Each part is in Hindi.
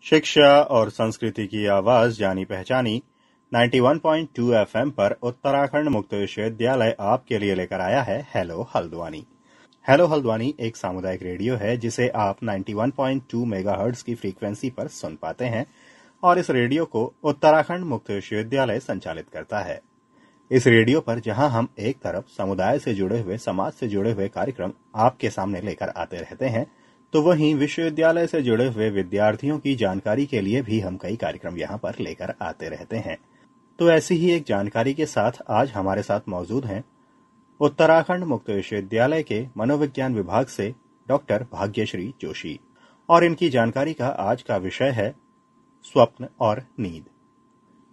शिक्षा और संस्कृति की आवाज जानी पहचानी 91.2 एफएम पर उत्तराखंड मुक्त विश्वविद्यालय आपके लिए लेकर आया है हेलो हल्द्वानी। हेलो हल्द्वानी एक सामुदायिक रेडियो है जिसे आप 91.2 मेगाहर्ट्ज की फ्रीक्वेंसी पर सुन पाते हैं और इस रेडियो को उत्तराखंड मुक्त विश्वविद्यालय संचालित करता है। इस रेडियो पर जहां हम एक तरफ समुदाय से जुड़े हुए, समाज से जुड़े हुए कार्यक्रम आपके सामने लेकर आते रहते हैं, तो वहीं विश्वविद्यालय से जुड़े हुए विद्यार्थियों की जानकारी के लिए भी हम कई कार्यक्रम यहां पर लेकर आते रहते हैं। तो ऐसी ही एक जानकारी के साथ आज हमारे साथ मौजूद हैं उत्तराखंड मुक्त विश्वविद्यालय के मनोविज्ञान विभाग से डॉक्टर भाग्यश्री जोशी, और इनकी जानकारी का आज का विषय है स्वप्न और नींद।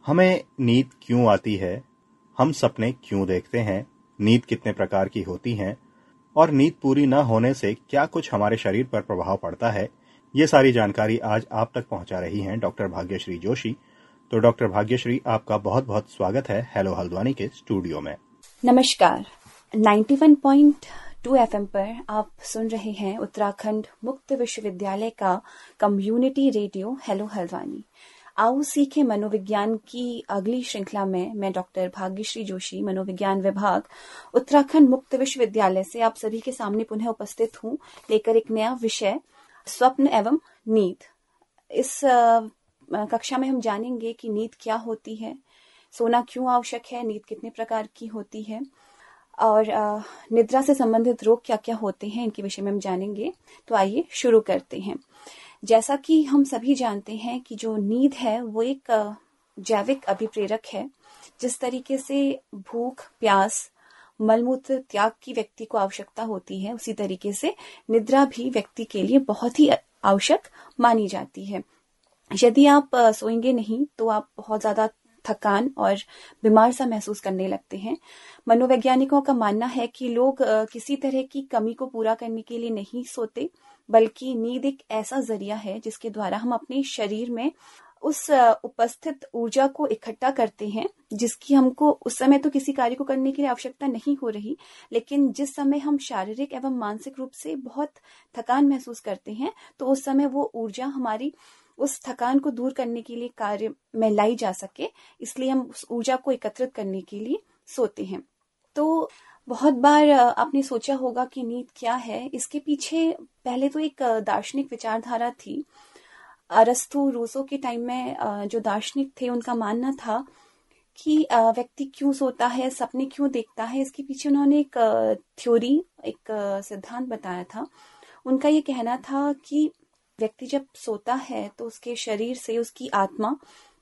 हमें नींद क्यों आती है, हम सपने क्यों देखते हैं, नींद कितने प्रकार की होती हैं और नींद पूरी न होने से क्या कुछ हमारे शरीर पर प्रभाव पड़ता है, ये सारी जानकारी आज आप तक पहुंचा रही हैं डॉक्टर भाग्यश्री जोशी। तो डॉक्टर भाग्यश्री, आपका बहुत बहुत स्वागत है हेलो हल्द्वानी के स्टूडियो में। नमस्कार। 91.2 एफएम पर आप सुन रहे हैं उत्तराखंड मुक्त विश्वविद्यालय का कम्युनिटी रेडियो हेलो हल्द्वानी। आओ सीखे मनोविज्ञान की अगली श्रृंखला में मैं डॉक्टर भाग्यश्री जोशी, मनोविज्ञान विभाग, उत्तराखंड मुक्त विश्वविद्यालय से आप सभी के सामने पुनः उपस्थित हूँ, लेकर एक नया विषय स्वप्न एवं नींद। इस कक्षा में हम जानेंगे कि नींद क्या होती है, सोना क्यों आवश्यक है, नींद कितने प्रकार की होती है और निद्रा से संबंधित रोग क्या क्या होते हैं, इनके विषय में हम जानेंगे। तो आइए शुरू करते हैं। जैसा कि हम सभी जानते हैं कि जो नींद है वो एक जैविक अभिप्रेरक है। जिस तरीके से भूख, प्यास, मलमूत्र त्याग की व्यक्ति को आवश्यकता होती है, उसी तरीके से निद्रा भी व्यक्ति के लिए बहुत ही आवश्यक मानी जाती है। यदि आप सोएंगे नहीं तो आप बहुत ज्यादा थकान और बीमार सा महसूस करने लगते हैं। मनोवैज्ञानिकों का मानना है कि लोग किसी तरह की कमी को पूरा करने के लिए नहीं सोते, बल्कि नींद एक ऐसा जरिया है जिसके द्वारा हम अपने शरीर में उस उपस्थित ऊर्जा को इकट्ठा करते हैं जिसकी हमको उस समय तो किसी कार्य को करने के लिए आवश्यकता नहीं हो रही, लेकिन जिस समय हम शारीरिक एवं मानसिक रूप से बहुत थकान महसूस करते हैं तो उस समय वो ऊर्जा हमारी उस थकान को दूर करने के लिए कार्य में लाई जा सके, इसलिए हम उस ऊर्जा को एकत्रित करने के लिए सोते हैं। तो बहुत बार आपने सोचा होगा कि नींद क्या है। इसके पीछे पहले तो एक दार्शनिक विचारधारा थी। अरस्तु, रूसो के टाइम में जो दार्शनिक थे, उनका मानना था कि व्यक्ति क्यों सोता है, सपने क्यों देखता है, इसके पीछे उन्होंने एक थ्योरी, एक सिद्धांत बताया था। उनका ये कहना था कि व्यक्ति जब सोता है तो उसके शरीर से उसकी आत्मा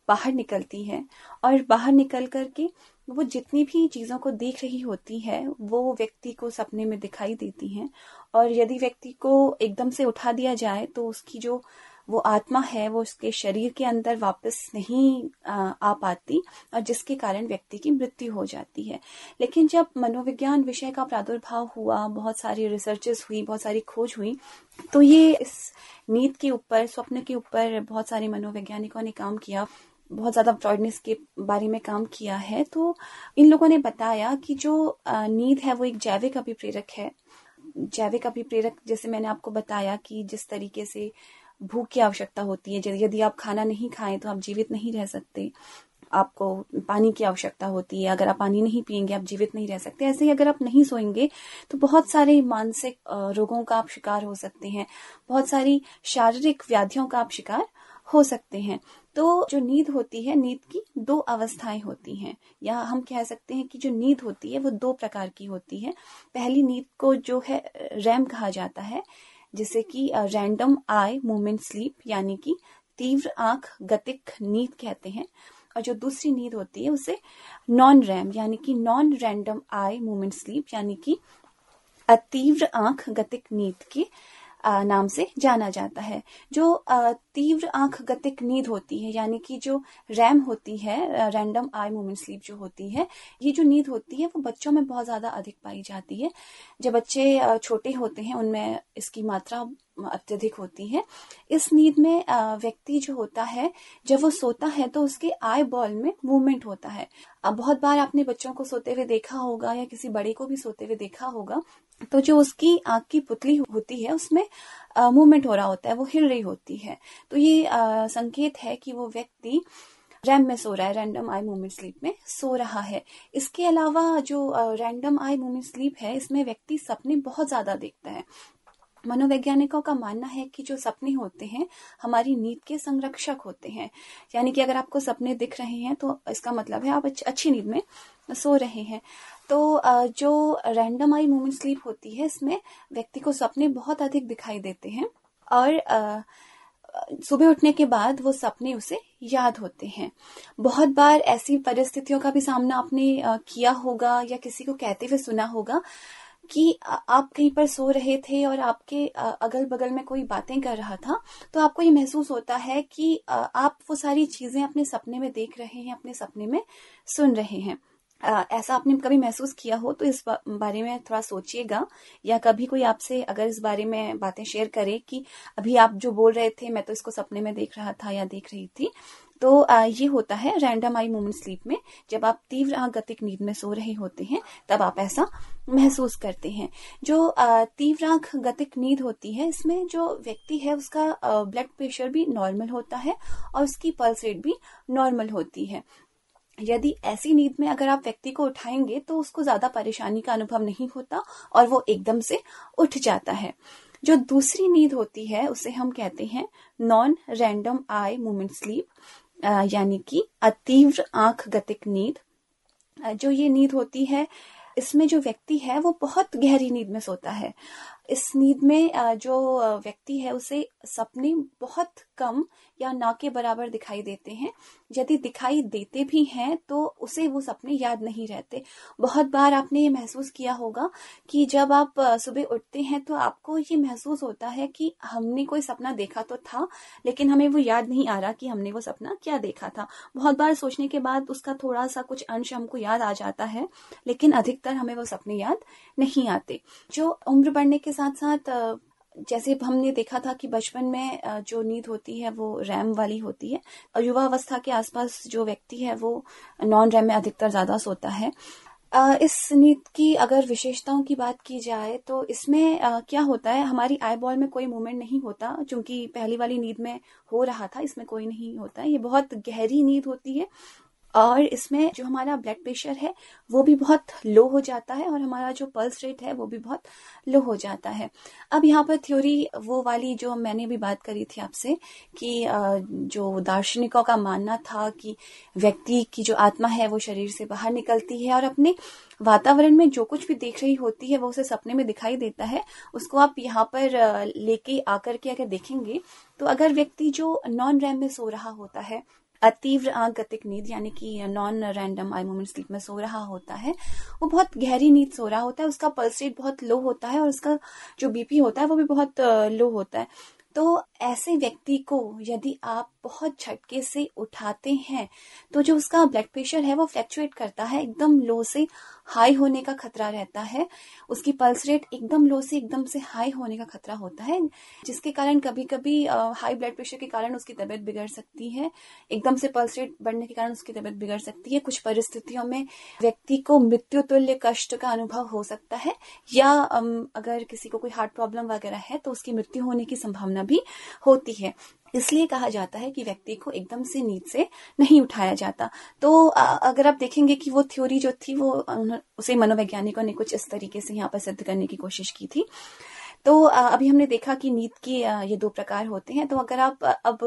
बाहर निकलती है और बाहर निकल करके वो जितनी भी चीजों को देख रही होती है वो व्यक्ति को सपने में दिखाई देती हैं। और यदि व्यक्ति को एकदम से उठा दिया जाए तो उसकी जो वो आत्मा है वो उसके शरीर के अंदर वापस नहीं आ पाती और जिसके कारण व्यक्ति की मृत्यु हो जाती है। लेकिन जब मनोविज्ञान विषय का प्रादुर्भाव हुआ, बहुत सारी रिसर्चेस हुई, बहुत सारी खोज हुई, तो ये इस नींद के ऊपर, स्वप्न के ऊपर बहुत सारे मनोवैज्ञानिकों ने काम किया, बहुत ज्यादा फ्रॉइडनेस के बारे में काम किया है। तो इन लोगों ने बताया कि जो नींद है वो एक जैविक अभिप्रेरक है। जैविक अभिप्रेरक, जैसे मैंने आपको बताया कि जिस तरीके से भूख की आवश्यकता होती है, यदि आप खाना नहीं खाएं तो आप जीवित नहीं रह सकते। आपको पानी की आवश्यकता होती है, अगर आप पानी नहीं पिएंगे आप जीवित नहीं रह सकते। ऐसे ही अगर आप नहीं सोएंगे तो बहुत सारे मानसिक रोगों का आप शिकार हो सकते हैं, बहुत सारी शारीरिक व्याधियों का आप शिकार हो सकते हैं। तो जो नींद होती है, नींद की दो अवस्थाएं होती हैं, या हम कह सकते हैं कि जो नींद होती है वो दो प्रकार की होती है। पहली नींद को जो है रैम कहा जाता है, जिसे कि रैंडम आई मूवमेंट स्लीप, यानी कि तीव्र आंख गतिक नींद कहते हैं। और जो दूसरी नींद होती है उसे नॉन रैम यानी कि non random eye movement sleep, यानी कि अतीव्र आंख गतिक नींद के नाम से जाना जाता है। जो तीव्र आंख गतिक नींद होती है, यानी कि जो रैम होती है, रैंडम आई मूवमेंट स्लीप जो होती है, ये जो नींद होती है वो बच्चों में बहुत ज्यादा अधिक पाई जाती है। जब बच्चे छोटे होते हैं उनमें इसकी मात्रा अत्यधिक होती है। इस नींद में व्यक्ति जो होता है, जब वो सोता है तो उसके आई बॉल में मूवमेंट होता है। अब बहुत बार आपने बच्चों को सोते हुए देखा होगा या किसी बड़े को भी सोते हुए देखा होगा तो जो उसकी आंख की पुतली होती है उसमें मूवमेंट हो रहा होता है, वो हिल रही होती है। तो ये संकेत है कि वो व्यक्ति रैम में सो रहा है, रैंडम आई मूवमेंट स्लीप में सो रहा है। इसके अलावा जो रैंडम आई मूवमेंट स्लीप है, इसमें व्यक्ति सपने बहुत ज्यादा देखता है। मनोवैज्ञानिकों का मानना है कि जो सपने होते हैं हमारी नींद के संरक्षक होते हैं। यानी कि अगर आपको सपने दिख रहे हैं तो इसका मतलब है आप अच्छी नींद में सो रहे हैं। तो जो रैंडम आई मूवमेंट स्लीप होती है, इसमें व्यक्ति को सपने बहुत अधिक दिखाई देते हैं और सुबह उठने के बाद वो सपने उसे याद होते हैं। बहुत बार ऐसी परिस्थितियों का भी सामना आपने किया होगा या किसी को कहते हुए सुना होगा कि आप कहीं पर सो रहे थे और आपके अगल बगल में कोई बातें कर रहा था, तो आपको ये महसूस होता है कि आप वो सारी चीजें अपने सपने में देख रहे हैं, अपने सपने में सुन रहे हैं। ऐसा आपने कभी महसूस किया हो तो इस बारे में थोड़ा सोचिएगा, या कभी कोई आपसे अगर इस बारे में बातें शेयर करे कि अभी आप जो बोल रहे थे मैं तो इसको सपने में देख रहा था या देख रही थी। तो ये होता है रैंडम आई मूवमेंट स्लीप में। जब आप तीव्र गतिक नींद में सो रहे होते हैं तब आप ऐसा महसूस करते हैं। जो तीव्र गतिक नींद होती है, इसमें जो व्यक्ति है उसका ब्लड प्रेशर भी नॉर्मल होता है और उसकी पल्स रेट भी नॉर्मल होती है। यदि ऐसी नींद में अगर आप व्यक्ति को उठाएंगे तो उसको ज्यादा परेशानी का अनुभव नहीं होता और वो एकदम से उठ जाता है। जो दूसरी नींद होती है उसे हम कहते हैं non random eye movement sleep, यानी कि अतीव्र आंख गतिक नींद। जो ये नींद होती है, इसमें जो व्यक्ति है वो बहुत गहरी नींद में सोता है। इस नींद में जो व्यक्ति है उसे सपने बहुत कम या ना के बराबर दिखाई देते हैं। यदि दिखाई देते भी हैं तो उसे वो सपने याद नहीं रहते। बहुत बार आपने ये महसूस किया होगा कि जब आप सुबह उठते हैं तो आपको ये महसूस होता है कि हमने कोई सपना देखा तो था, लेकिन हमें वो याद नहीं आ रहा कि हमने वो सपना क्या देखा था। बहुत बार सोचने के बाद उसका थोड़ा सा कुछ अंश हमको याद आ जाता है, लेकिन अधिकतर हमें वो सपने याद नहीं आते। जो उम्र बढ़ने के साथ साथ जैसे हमने देखा था कि बचपन में जो नींद होती है वो रैम वाली होती है और युवा अवस्था के आसपास जो व्यक्ति है वो नॉन रैम में अधिकतर ज्यादा सोता है। इस नींद की अगर विशेषताओं की बात की जाए तो इसमें क्या होता है, हमारी आई बॉल में कोई मूवमेंट नहीं होता, क्योंकि पहली वाली नींद में हो रहा था, इसमें कोई नहीं होता। ये बहुत गहरी नींद होती है और इसमें जो हमारा ब्लड प्रेशर है वो भी बहुत लो हो जाता है और हमारा जो पल्स रेट है वो भी बहुत लो हो जाता है। अब यहाँ पर थ्योरी वो वाली जो मैंने भी बात करी थी आपसे कि जो दार्शनिकों का मानना था कि व्यक्ति की जो आत्मा है वो शरीर से बाहर निकलती है और अपने वातावरण में जो कुछ भी देख रही होती है वो उसे सपने में दिखाई देता है। उसको आप यहाँ पर लेके आकर के अगर देखेंगे तो अगर व्यक्ति जो नॉन रैम में सो रहा होता है, अतीव्र आंख गतिक नींद यानी कि non random eye movement sleep में सो रहा होता है, वो बहुत गहरी नींद सो रहा होता है, उसका पल्स रेट बहुत लो होता है और उसका जो बीपी होता है वो भी बहुत लो होता है। तो ऐसे व्यक्ति को यदि आप बहुत झटके से उठाते हैं तो जो उसका ब्लड प्रेशर है वो फ्लैक्चुएट करता है, एकदम लो से हाई होने का खतरा रहता है। उसकी पल्स रेट एकदम लो से एकदम से हाई होने का खतरा होता है, जिसके कारण कभी कभी हाई ब्लड प्रेशर के कारण उसकी तबीयत बिगड़ सकती है, एकदम से पल्स रेट बढ़ने के कारण उसकी तबीयत बिगड़ सकती है। कुछ परिस्थितियों में व्यक्ति को मृत्यु तुल्य कष्ट का अनुभव हो सकता है, या अगर किसी को कोई हार्ट प्रॉब्लम वगैरह है तो उसकी मृत्यु होने की संभावना भी होती है। इसलिए कहा जाता है कि व्यक्ति को एकदम से नींद से नहीं उठाया जाता। तो अगर आप देखेंगे कि वो थ्योरी जो थी वो उसे मनोवैज्ञानिकों ने कुछ इस तरीके से यहाँ पर सिद्ध करने की कोशिश की थी। तो अभी हमने देखा कि नींद के ये दो प्रकार होते हैं। तो अगर आप अब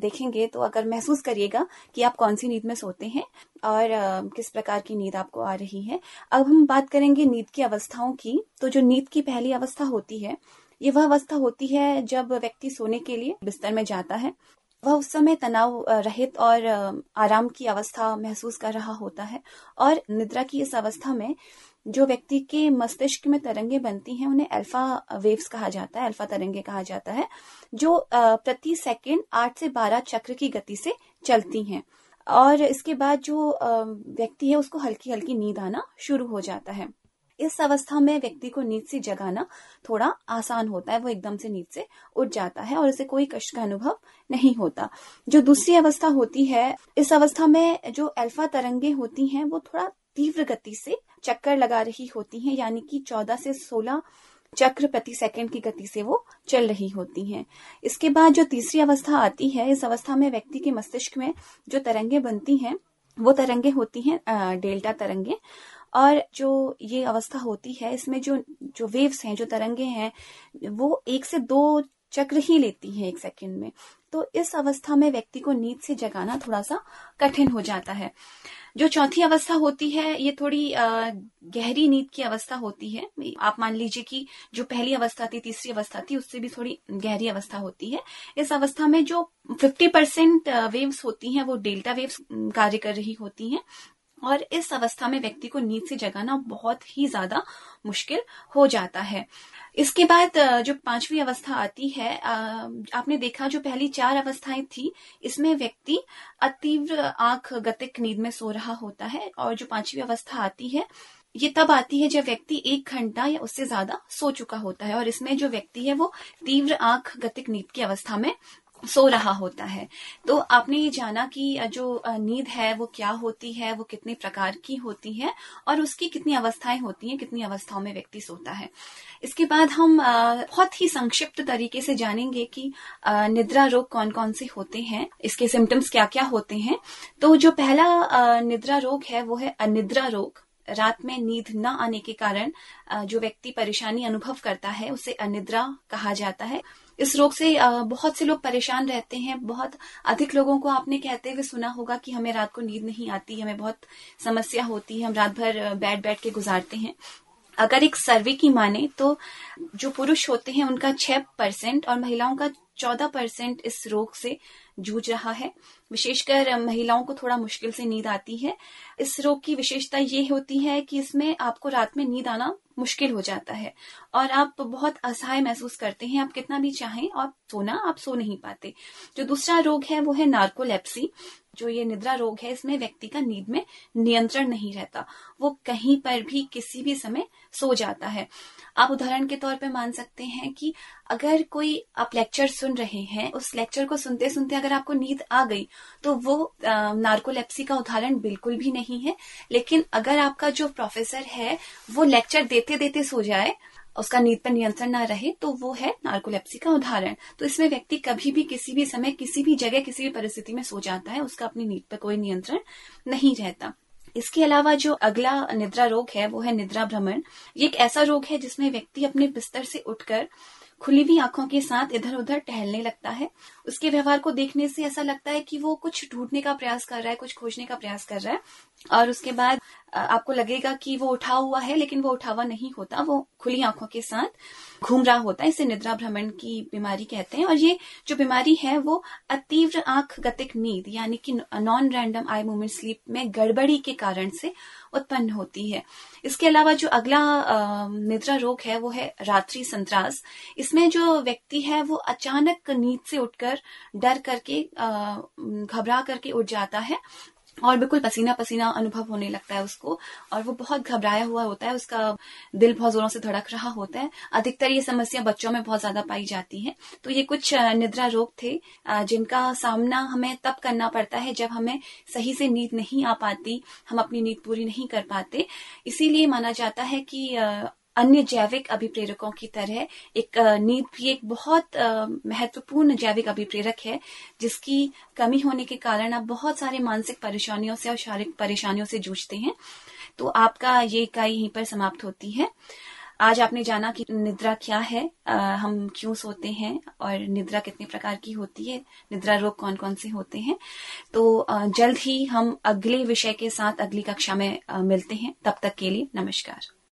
देखेंगे तो अगर महसूस करिएगा कि आप कौन सी नींद में सोते हैं और किस प्रकार की नींद आपको आ रही है। अब हम बात करेंगे नींद की अवस्थाओं की। तो जो नींद की पहली अवस्था होती है, ये वह अवस्था होती है जब व्यक्ति सोने के लिए बिस्तर में जाता है। वह उस समय तनाव रहित और आराम की अवस्था महसूस कर रहा होता है और निद्रा की इस अवस्था में जो व्यक्ति के मस्तिष्क में तरंगे बनती हैं उन्हें अल्फा वेव्स कहा जाता है, अल्फा तरंगे कहा जाता है, जो प्रति सेकंड 8 से 12 चक्र की गति से चलती हैं। और इसके बाद जो व्यक्ति है उसको हल्की हल्की नींद आना शुरू हो जाता है। इस अवस्था में व्यक्ति को नींद से जगाना थोड़ा आसान होता है, वो एकदम से नींद से उठ जाता है और उसे कोई कष्ट का अनुभव नहीं होता। जो दूसरी अवस्था होती है, इस अवस्था में जो अल्फा तरंगे होती हैं वो थोड़ा तीव्र गति से चक्कर लगा रही होती हैं, यानी कि 14 से 16 चक्र प्रति सेकंड की गति से वो चल रही होती हैं। इसके बाद जो तीसरी अवस्था आती है, इस अवस्था में व्यक्ति के मस्तिष्क में जो तरंगे बनती हैं वो तरंगे होती हैं डेल्टा तरंगे। और जो ये अवस्था होती है इसमें जो वेव्स हैं, जो तरंगे हैं, वो 1 से 2 चक्र ही लेती है 1 सेकंड में। तो इस अवस्था में व्यक्ति को नींद से जगाना थोड़ा सा कठिन हो जाता है। जो चौथी अवस्था होती है ये थोड़ी गहरी नींद की अवस्था होती है। आप मान लीजिए कि जो पहली अवस्था थी, तीसरी अवस्था थी, उससे भी थोड़ी गहरी अवस्था होती है। इस अवस्था में जो 50% वेव्स होती हैं वो डेल्टा वेव्स कार्य कर रही होती हैं, और इस अवस्था में व्यक्ति को नींद से जगाना बहुत ही ज्यादा मुश्किल हो जाता है। इसके बाद जो 5वीं अवस्था आती है, आपने देखा जो पहली 4 अवस्थाएं थी इसमें व्यक्ति अतीव्र आंख गतिक नींद में सो रहा होता है, और जो 5वीं अवस्था आती है ये तब आती है जब व्यक्ति 1 घंटा या उससे ज्यादा सो चुका होता है, और इसमें जो व्यक्ति है वो तीव्र आंख गतिक नींद की अवस्था में सो रहा होता है। तो आपने ये जाना कि जो नींद है वो क्या होती है, वो कितने प्रकार की होती है, और उसकी कितनी अवस्थाएं होती हैं, कितनी अवस्थाओं में व्यक्ति सोता है। इसके बाद हम बहुत ही संक्षिप्त तरीके से जानेंगे कि निद्रा रोग कौन कौन से होते हैं, इसके सिम्टम्स क्या क्या होते हैं। तो जो पहला निद्रा रोग है वो है अनिद्रा रोग। रात में नींद न आने के कारण जो व्यक्ति परेशानी अनुभव करता है उसे अनिद्रा कहा जाता है। इस रोग से बहुत से लोग परेशान रहते हैं। बहुत अधिक लोगों को आपने कहते हुए सुना होगा कि हमें रात को नींद नहीं आती, हमें बहुत समस्या होती है, हम रात भर बैठ के गुजारते हैं। अगर एक सर्वे की माने तो जो पुरुष होते हैं उनका 6% और महिलाओं का 14% इस रोग से जूझ रहा है। विशेषकर महिलाओं को थोड़ा मुश्किल से नींद आती है। इस रोग की विशेषता ये होती है कि इसमें आपको रात में नींद आना मुश्किल हो जाता है और आप बहुत असहाय महसूस करते हैं। आप कितना भी चाहें और आप सो नहीं पाते। जो दूसरा रोग है वो है नार्कोलेप्सी। जो ये निद्रा रोग है इसमें व्यक्ति का नींद में नियंत्रण नहीं रहता, वो कहीं पर भी किसी भी समय सो जाता है। आप उदाहरण के तौर पे मान सकते हैं कि अगर कोई आप लेक्चर सुन रहे हैं, उस लेक्चर को सुनते सुनते अगर आपको नींद आ गई तो वो नार्कोलेप्सी का उदाहरण बिल्कुल भी नहीं है। लेकिन अगर आपका जो प्रोफेसर है वो लेक्चर देते देते सो जाए, उसका नींद पर नियंत्रण ना रहे, तो वो है नार्कोलेप्सी का उदाहरण। तो इसमें व्यक्ति कभी भी किसी भी समय किसी भी जगह किसी भी परिस्थिति में सो जाता है, उसका अपनी नींद पर कोई नियंत्रण नहीं रहता। इसके अलावा जो अगला निद्रा रोग है वो है निद्रा भ्रमण। ये एक ऐसा रोग है जिसमें व्यक्ति अपने बिस्तर से उठकर खुली हुई आंखों के साथ इधर उधर टहलने लगता है। उसके व्यवहार को देखने से ऐसा लगता है कि वो कुछ ढूंढने का प्रयास कर रहा है, कुछ खोजने का प्रयास कर रहा है, और उसके बाद आपको लगेगा कि वो उठा हुआ है, लेकिन वो उठा हुआ नहीं होता, वो खुली आंखों के साथ घूम रहा होता है। इसे निद्रा भ्रमण की बीमारी कहते हैं। और ये जो बीमारी है वो अतीव्र आंख गतिक नींद यानी कि non random eye movement sleep में गड़बड़ी के कारण से उत्पन्न होती है। इसके अलावा जो अगला निद्रा रोग है वो है रात्रि संत्रास। इसमें जो व्यक्ति है वो अचानक नींद से उठकर डर करके घबरा करके उठ जाता है और बिल्कुल पसीना पसीना अनुभव होने लगता है उसको, और वो बहुत घबराया हुआ होता है, उसका दिल बहुत जोरों से धड़क रहा होता है। अधिकतर ये समस्या बच्चों में बहुत ज्यादा पाई जाती है। तो ये कुछ निद्रा रोग थे जिनका सामना हमें तब करना पड़ता है जब हमें सही से नींद नहीं आ पाती, हम अपनी नींद पूरी नहीं कर पाते। इसीलिए माना जाता है कि अन्य जैविक अभिप्रेरकों की तरह एक नींद भी एक बहुत महत्वपूर्ण जैविक अभिप्रेरक है, जिसकी कमी होने के कारण आप बहुत सारे मानसिक परेशानियों से और शारीरिक परेशानियों से जूझते हैं। तो आपका ये इकाई यहीं पर समाप्त होती है। आज आपने जाना कि निद्रा क्या है, हम क्यों सोते हैं और निद्रा कितने प्रकार की होती है, निद्रा रोग कौन कौन से होते हैं। तो जल्द ही हम अगले विषय के साथ अगली कक्षा में मिलते हैं। तब तक के लिए नमस्कार।